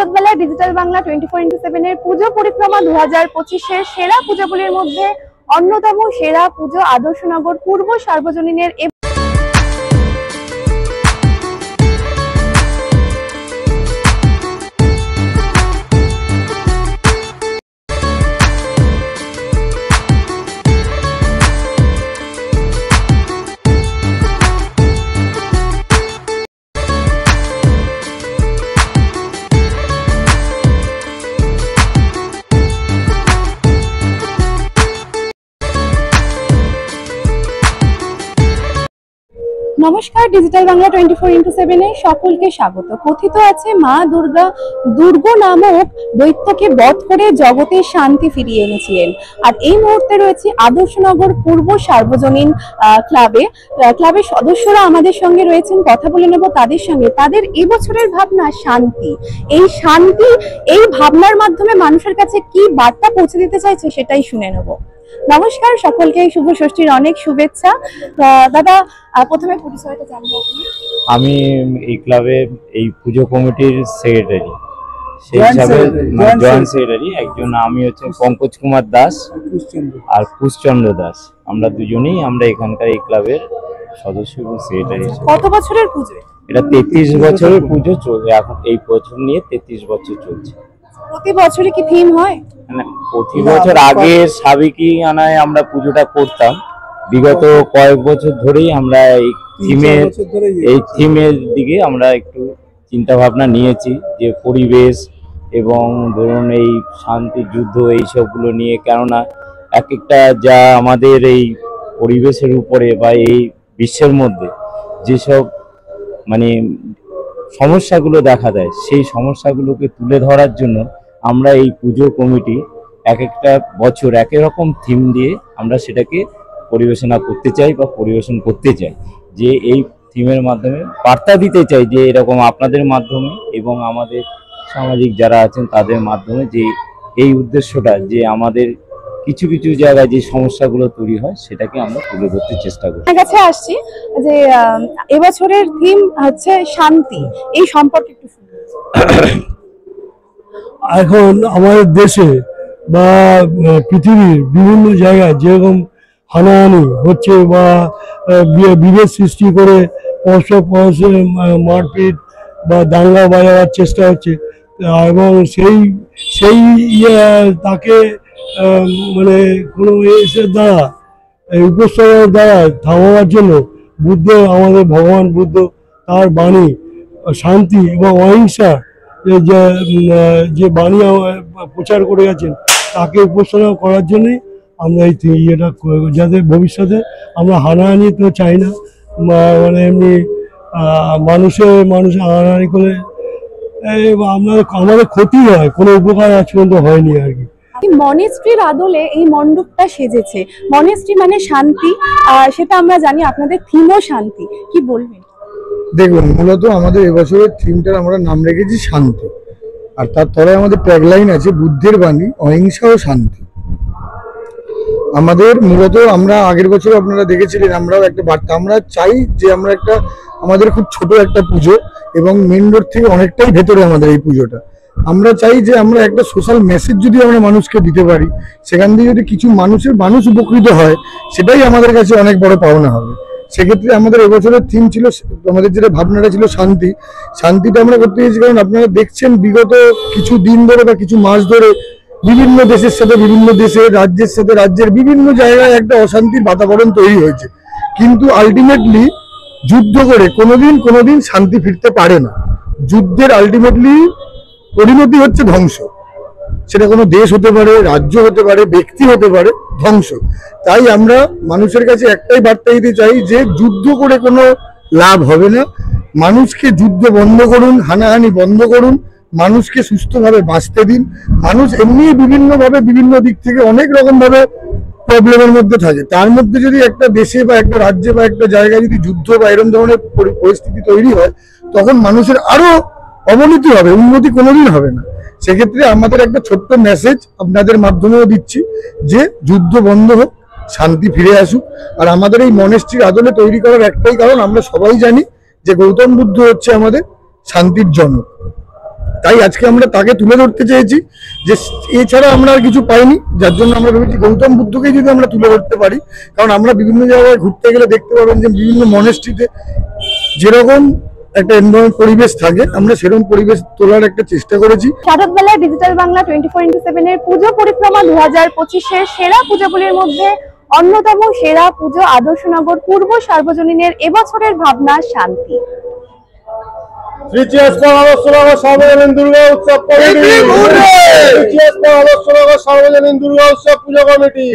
ভারতবেলা digital Bangla 24x7 এর পুজো পরিক্রমা 2025-এর সেরা পুজোগুলির মধ্যে অন্যতম সেরা পুজো আদর্শনগর পূর্ব সার্বজনীনের। নমস্কার, ডিজিটাল বাংলা 24x7 এ সকলকে স্বাগত। কথিত আছে মা দুর্গা দুর্গ নামক দৈত্যকে বধ করে জগতে শান্তি ফিরিয়ে এনেছিলেন। আর এই মুহূর্তে রয়েছে আদর্শনগর পূর্ব সার্বজনীন ক্লাবের সদস্যরা আমাদের সঙ্গে রয়েছেন, কথা বলে নেব তাদের সঙ্গে। তাদের এবছরের ভাবনা শান্তি। এই ভাবনার মাধ্যমে মানুষের কাছে কি বার্তা পৌঁছে দিতে চাইছে সেটাই শুনে নেব। নমস্কার সকলকে, শুভ ষষ্ঠীর অনেক শুভেচ্ছা। দাদা, প্রথমে পরিচয়টা জানবো। আমি এই ক্লাবের এই পুজো কমিটির সেক্রেটারি, সেই হিসাবে জয়েন্ট সেক্রেটারি একজন। আমি হচ্ছে পঙ্কজ কুমার দাস আর কুশচন্দ্র দাস, আমরা দুজনেই আমরা এখানকার এই ক্লাবের সদস্য এবং সেক্রেটারি। কত বছরের পুজো এটা? 33 বছরের পুজো চলছে এখন, এই বছর নিয়ে 33 বছর চলছে। প্রতি বছরে কি থিম হয়? প্রতি বছর আগে সাবেকি আনায় আমরা পুজোটা করতাম, বিগত কয়েক বছর ধরেই আমরা এই থিমের দিকে আমরা একটু চিন্তা ভাবনা নিয়েছি, যে পরিবেশ এবং ধরুন এই শান্তি যুদ্ধ এই সবগুলো নিয়ে। কেননা এক একটা যা আমাদের এই পরিবেশের উপরে বা এই বিশ্বের মধ্যে যেসব মানে সমস্যাগুলো দেখা দেয়, সেই সমস্যাগুলোকে তুলে ধরার জন্য আমরা এই পুজো কমিটি এক একটা বছর এক রকম থিম দিয়ে আমরা সেটাকে পরিবেশনা করতে চাই বা পরিবেশন করতে চাই। যে এই থিমের মাধ্যমে বার্তা দিতে চাই যে এরকম আপনাদের মাধ্যমে এবং আমাদের সামাজিক যারা আছেন তাদের মাধ্যমে, যে এই উদ্দেশ্যটা যে আমাদের কিছু কিছু জায়গায় যে সমস্যাগুলো তৈরি হয় সেটাকে আমরা তুলে ধরতে চেষ্টা করি। আমার কাছে আসছি যে এবছরের থিম হচ্ছে শান্তি, এই সম্পর্কে একটু শুনুন। এখন আমাদের দেশে বা পৃথিবীর বিভিন্ন জায়গায় যেরকম হানাহানি হচ্ছে বা বিভেদ সৃষ্টি করে পরস্পর মারপিট বা দাঙ্গা বাজাবার চেষ্টা হচ্ছে, এবং সেই তাকে মানে কোনো এসের দ্বারা উপস্থাপনের দ্বারা থামাবার জন্য আমাদের ভগবান বুদ্ধ তার বাণী শান্তি এবং অহিংসা যে বাণী প্রচার করে গেছেন তাকে উপস্থাপনা করার জন্যই আমরা এই ইয়েটা, যাতে ভবিষ্যতে আমরা হানাহানি তো চাই না, মানে এমনি মানুষে হানাহানি করলে আমাদের ক্ষতি হয়, কোনো উপকার আজ পর্যন্ত হয়নি আর কি। মনেস্ট্রির আদলে এই মণ্ডপটা সেজেছে। মনেস্ট্রি মানে শান্তি, সেটা আমরা জানি, আপনাদের থিমও শান্তি, কি বলবেন? দেখুন, মূলত আমাদের এবছরের থিমটার আমরা নাম রেখেছি শান্তি, আর তার তলায় আমাদের ট্যাগলাইন আছে বুদ্ধের বাণী অহিংসা ও শান্তি। আমাদের মূলত আমরা আগের বছর আপনারা দেখেছিলেন আমরাও একটা বার্তা, আমরা চাই যে আমরা একটা আমাদের খুব ছোট একটা পুজো এবং মেন রোড থেকে অনেকটাই ভেতরে আমাদের এই পুজোটা, আমরা চাই যে আমরা একটা সোশ্যাল মেসেজ যদি আমরা মানুষকে দিতে পারি, সেখান থেকে যদি কিছু মানুষ উপকৃত হয়, সেটাই আমাদের কাছে অনেক বড় পাওনা হবে। সেক্ষেত্রে আমাদের এবছরের থিম ছিল, আমাদের যেটা ভাবনাটা ছিল শান্তিটা আমরা করতে গেছি। কারণ আপনারা দেখছেন বিগত কিছু দিন ধরে বা কিছু মাস ধরে বিভিন্ন দেশের সাথে বিভিন্ন দেশের রাজ্যের সাথে রাজ্যের বিভিন্ন জায়গায় একটা অশান্তির বাতাবরণ তৈরি হয়েছে, কিন্তু আলটিমেটলি যুদ্ধ করে কোনোদিন শান্তি ফিরতে পারে না। যুদ্ধের আলটিমেটলি পরিণতি হচ্ছে ধ্বংস, সেটা কোনো দেশ হতে পারে, রাজ্য হতে পারে, ব্যক্তি হতে পারে, ধ্বংস। তাই আমরা মানুষের কাছে একটাই বার্তা দিতে চাই যে যুদ্ধ করে কোনো লাভ হবে না, মানুষকে যুদ্ধ বন্ধ করুন, হানাহানি বন্ধ করুন, মানুষকে সুস্থভাবে বাঁচতে দিন। মানুষ এমনি বিভিন্নভাবে বিভিন্ন দিক থেকে অনেক রকমভাবে প্রবলেমের মধ্যে থাকে, তার মধ্যে যদি একটা দেশে বা একটা রাজ্যে বা একটা জায়গায় যদি যুদ্ধ বা এরকম ধরনের পরিস্থিতি তৈরি হয়, তখন মানুষের আরো অবনতি হবে, উন্নতি কোনোদিন হবে না। সেক্ষেত্রে আমাদের একটা ছোট্ট মেসেজ আপনাদের মাধ্যমেও দিচ্ছি যে যুদ্ধ বন্ধ হোক, শান্তি ফিরে আসুক। আর আমাদের এই মনেস্ট্রির আদলে তৈরি করার একটাই কারণ, আমরা সবাই জানি যে গৌতম বুদ্ধ হচ্ছে আমাদের শান্তির জনক। তাই আজকে আমরা তাকে তুলে ধরতে চেয়েছি, যে এছাড়া আমরা আর কিছু পাইনি, যার জন্য আমরা ভেবেছি গৌতম বুদ্ধকেই যদি আমরা তুলে ধরতে পারি। কারণ আমরা বিভিন্ন জায়গায় ঘুরতে গেলে দেখতে পাবেন যে বিভিন্ন মনেস্ট্রিতে যেরকম একটা এনভায়রনমেন্ট পরিবেশ থাকে, আমরা সেরকম পরিবেশ তোলার একটা চেষ্টা করেছি। সাধকবেলা ডিজিটাল বাংলা 24x7 এর পুজো পরিক্রমা 2025-এর সেরা পুজোগুলির মধ্যে অন্যতম সেরা পুজো আদর্শনগর পূর্ব সার্বজনীনের এবছরের ভাবনা শান্তি। সার্বজনীন দুর্গা উৎসব কমিটি, সার্বজনীন দুর্গা উৎসব পুজো কমিটি।